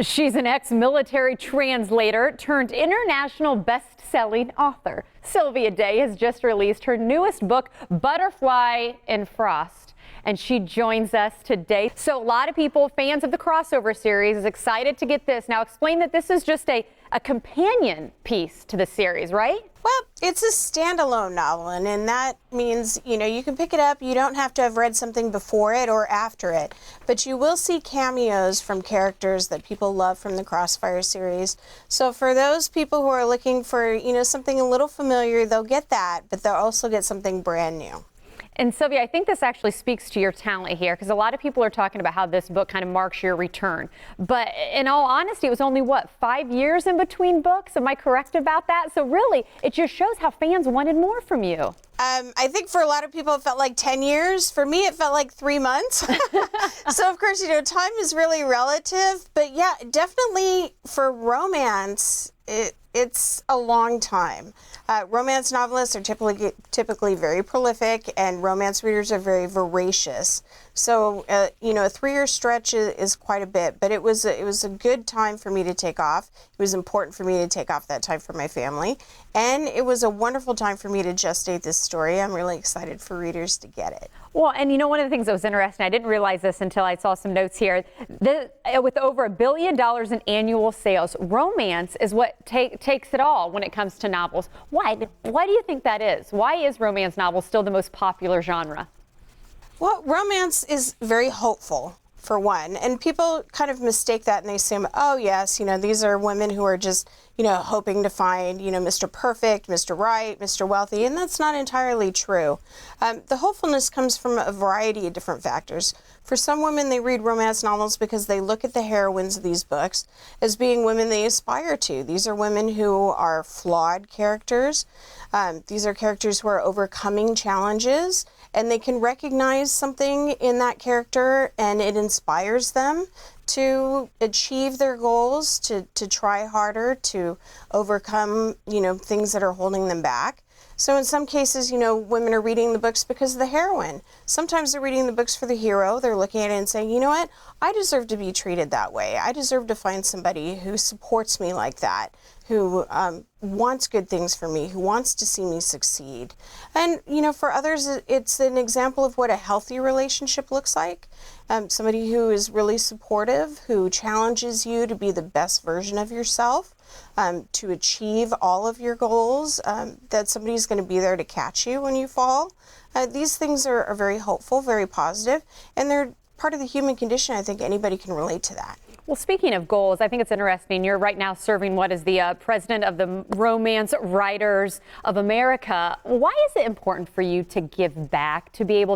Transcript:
She's an ex-military translator turned international best-selling author. Sylvia Day has just released her newest book, Butterfly in Frost, and she joins us today. So a lot of people, fans of the crossover series, is excited to get this. Now explain that this is just a companion piece to the series, right? Well, it's a standalone novel, and that means, you can pick it up. You don't have to have read something before it or after it, but you will see cameos from characters that people love from the Crossfire series. So for those people who are looking for, something a little familiar, they'll get that, but they'll also get something brand new. And Sylvia, I think this actually speaks to your talent here, because a lot of people are talking about how this book kind of marks your return. But in all honesty, it was only, 5 years in between books? Am I correct about that? So really, it just shows how fans wanted more from you. I think for a lot of people, it felt like 10 years. For me, it felt like 3 months. So, of course, time is really relative. But yeah, definitely for romance, it's a long time. Romance novelists are typically very prolific, and romance readers are very voracious. So, a 3-year stretch is quite a bit, but it was a good time for me to take off. It was important for me to take off that time for my family, and it was a wonderful time for me to gestate this story. I'm really excited for readers to get it. Well, and one of the things that was interesting, I didn't realize this until I saw some notes here, with over $1 billion in annual sales, romance is what takes it all when it comes to novels. Why do you think that is? Why is romance novels still the most popular genre? Well, romance is very hopeful, for one, and people kind of mistake that, and they assume, oh yes, these are women who are just, hoping to find, Mr. Perfect, Mr. Right, Mr. Wealthy, and that's not entirely true. The hopefulness comes from a variety of different factors. For some women, they read romance novels because they look at the heroines of these books as being women they aspire to. These are women who are flawed characters. These are characters who are overcoming challenges, and they can recognize something in that character, and it inspires them to achieve their goals, to try harder, to overcome, things that are holding them back. So in some cases, women are reading the books because of the heroine. Sometimes they're reading the books for the hero. They're looking at it and saying, you know what, I deserve to be treated that way. I deserve to find somebody who supports me like that, who wants good things for me, who wants to see me succeed. And, for others, it's an example of what a healthy relationship looks like. Somebody who is really supportive, who challenges you to be the best version of yourself, to achieve all of your goals, that somebody's going to be there to catch you when you fall. These things are very hopeful, very positive, and they're part of the human condition. I think anybody can relate to that. Well, speaking of goals, I think it's interesting. You're right now serving as the president of the Romance Writers of America. Why is it important for you to give back, to be able